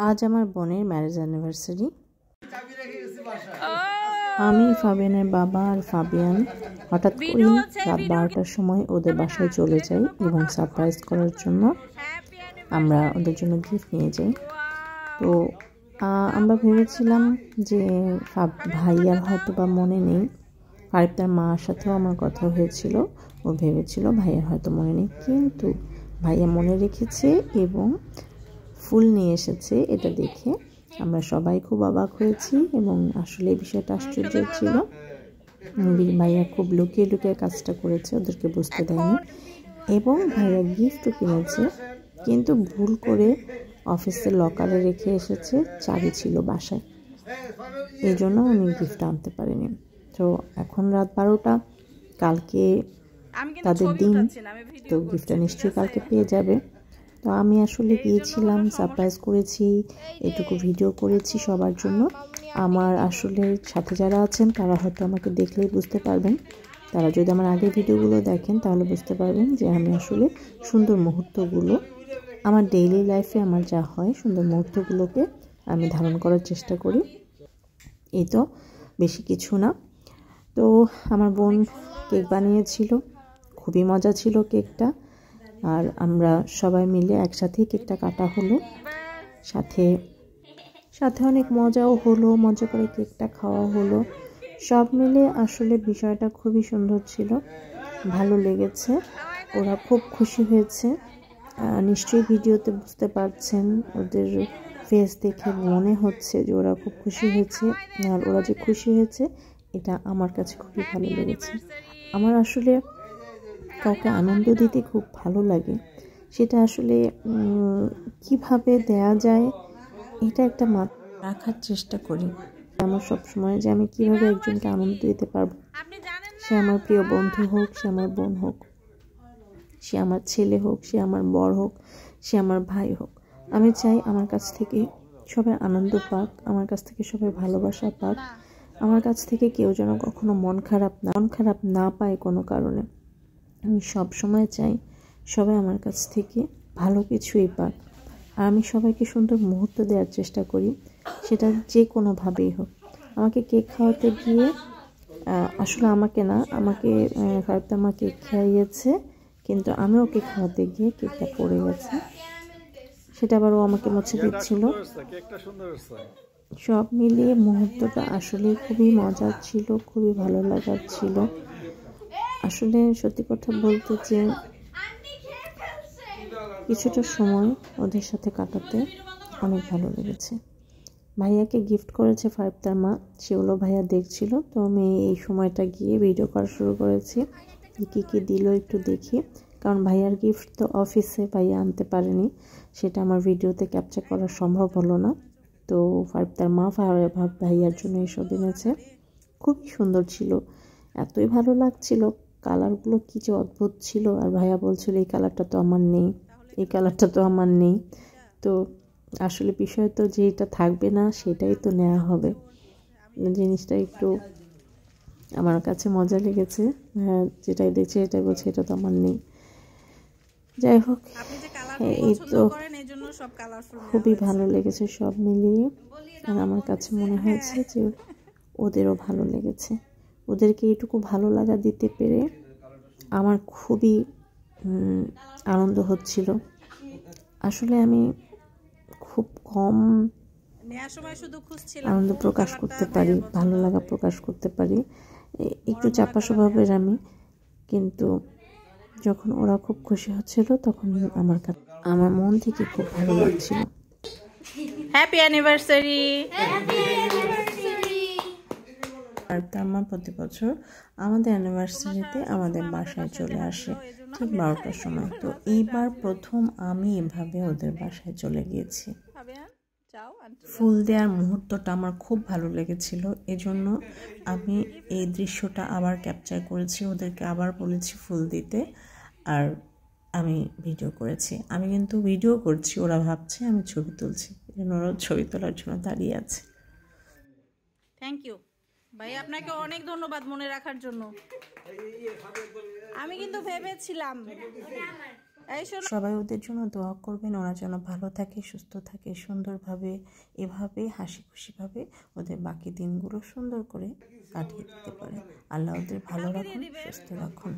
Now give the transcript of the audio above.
আজ আমার বোনের ম্যারেজ অ্যানিভার্সারি। আমি, ফাবিয়ানের বাবা আর ফাবিয়ান হঠাৎ করেই রাত 12টার সময় ওদের বাসায় চলে যাই এবং সারপ্রাইজ করার জন্য আমরা ওদের জন্য গিফট নিয়ে যাই। তো আমরা ভেবেছিলাম যে ভাইয়ার হয়তো বা মনে নেই, ফারিব তার মার সাথেও আমার কথা হয়েছিল, ও ভেবেছিল ভাইয়ার হয়তো মনে নেই, কিন্তু ভাইয়া মনে রেখেছে এবং ফুল নিয়ে এসেছে। এটা দেখে আমরা সবাই খুব অবাক হয়েছি এবং আসলে এই বিষয়টা আশ্চর্য ছিল। ভাইয়া খুব লুকিয়ে লুকিয়ে কাজটা করেছে, ওদেরকে বুঝতে দেয়নি এবং ভাইয়া গিফটও কিনেছে, কিন্তু ভুল করে অফিসের লকারে রেখে এসেছে, চাবি ছিল বাসায়, এই জন্য উনি গিফট আনতে পারেনি। তো এখন রাত 12টা, কালকে তাদের দিন, তো গিফটটা নিশ্চয়ই কালকে পেয়ে যাবে। তো আমি আসলে গিয়েছিলাম, সারপ্রাইজ করেছি, এটুকু ভিডিও করেছি সবার জন্য। আমার আসলে সাথে যারা আছেন তারা হয়তো আমাকে দেখলেই বুঝতে পারবেন, তারা যদি আমার আগের ভিডিওগুলো দেখেন তাহলে বুঝতে পারবেন যে আমি আসলে সুন্দর মুহূর্তগুলো, আমার ডেইলি লাইফে আমার যা হয় সুন্দর মুহূর্তগুলোকে আমি ধারণ করার চেষ্টা করি। এই তো, বেশি কিছু না। তো আমার বোন কেক বানিয়েছিল, খুবই মজা ছিল কেকটা, আর আমরা সবাই মিলে একসাথেই কেকটা কাটা হলো, সাথে সাথে অনেক মজাও হলো, মজা করে কেকটা খাওয়া হলো। সব মিলে আসলে বিষয়টা খুবই সুন্দর ছিল, ভালো লেগেছে, ওরা খুব খুশি হয়েছে। নিশ্চয়ই ভিডিওতে বুঝতে পারছেন, ওদের ফেস দেখে মনে হচ্ছে যে ওরা খুব খুশি হয়েছে। আর ওরা যে খুশি হয়েছে এটা আমার কাছে খুবই ভালো লেগেছে। আমার আসলে কাউকে আনন্দ দিতে খুব ভালো লাগে, সেটা আসলে কিভাবে দেয়া যায় এটা একটা রাখার চেষ্টা করি। আমার সবসময় যে আমি কিভাবে একজনকে আনন্দ দিতে পারবো, সে আমার প্রিয় বন্ধু হোক, সে আমার বোন হোক, সে আমার ছেলে হোক, সে আমার বর হোক, সে আমার ভাই হোক, আমি চাই আমার কাছ থেকে সবাই আনন্দ পাক, আমার কাছ থেকে সবাই ভালোবাসা পাক, আমার কাছ থেকে কেউ যেন কখনো মন খারাপ না পায় কোনো কারণে। আমি সব সময় চাই সবাই আমার কাছ থেকে ভালো কিছুই পাক, আর আমি সবাইকে সুন্দর মুহূর্ত দেওয়ার চেষ্টা করি, সেটা যে কোনোভাবেই হোক। আমাকে কেক খাওয়াতে গিয়ে আসলে আমাকে ফারিব তার মা কেক খাইয়েছে, কিন্তু আমি ওকে খাওয়াতে গিয়ে কেকটা পড়ে গেছে, সেটা আবার ও আমাকে মুছে দিচ্ছিল। সব মিলিয়ে মুহূর্তটা আসলে খুবই মজার ছিল, খুবই ভালো লাগার ছিল। আসলে সত্যি কথা বলতে যে কিছুটা সময় ওদের সাথে কাটাতে অনেক ভালো লেগেছে। ভাইয়াকে গিফট করেছে ফারিব তার মা, সেগুলো ভাইয়া দেখছিল, তো আমি এই সময়টা গিয়ে ভিডিও করা শুরু করেছি, কী কী দিল একটু দেখি, কারণ ভাইয়ার গিফট তো অফিসে ভাইয়া আনতে পারেনি, সেটা আমার ভিডিওতে ক্যাপচার করা সম্ভব হলো না। তো ফারিব তার মা ভাইয়ার জন্য এসব এনেছে, খুবই সুন্দর ছিল, এতই ভালো লাগছিল, কালারগুলো কী যে অদ্ভুত ছিল। আর ভাইয়া বলছিল এই কালারটা তো আমার নেই, এই কালারটা তো আমার নেই। তো আসলে বিষয় তো যেটা থাকবে না সেটাই তো নেওয়া হবে, জিনিসটা একটু আমার কাছে মজা লেগেছে। যেটাই দেখছে এটাই বলছে এটা তো আমার নেই। যাই হোক, এই তো খুবই ভালো লেগেছে সব মিলিয়ে, আর আমার কাছে মনে হয়েছে যে ওদেরও ভালো লেগেছে। ওদেরকে এইটুকু ভালো লাগা দিতে পেরে আমার খুবই আনন্দ হচ্ছিল। আসলে আমি খুব কম আনন্দ প্রকাশ করতে পারি, ভালো লাগা প্রকাশ করতে পারি, একটু চাপা স্বভাবের আমি, কিন্তু যখন ওরা খুব খুশি হচ্ছিল তখন আমার মন থেকে খুব ভালো লাগছিল। Happy anniversary. আর তার মা প্রতি বছর আমাদের অ্যানিভার্সারিতে আমাদের বাসায় চলে আসে ঠিক 12টার সময়। তো এইবার প্রথম আমি এভাবে ওদের বাসায় চলে গিয়েছি। ফুল দেওয়ার মুহূর্তটা আমার খুব ভালো লেগেছিল, এজন্য আমি এই দৃশ্যটা আবার ক্যাপচার করেছি, ওদেরকে আবার বলেছি ফুল দিতে, আর আমি ভিডিও করেছি। আমি কিন্তু ভিডিও করছি, ওরা ভাবছে আমি ছবি তুলছি, এজন্য ওরা ছবি তোলার জন্য দাঁড়িয়ে আছে। থ্যাংক ইউ ভাই, আপনাকে অনেক ধন্যবাদ মনে রাখার জন্য। আমি কিন্তু ভেবেছিলাম সবাই ওদের জন্য দোয়া করবেন, ওরা যেন ভালো থাকে, সুস্থ থাকে, সুন্দরভাবে এভাবে হাসি খুশিভাবে ওদের বাকি দিনগুলো সুন্দর করে কাটিয়ে দিতে পারে। আল্লাহ ওদের ভালো রাখুন, সুস্থ রাখুন।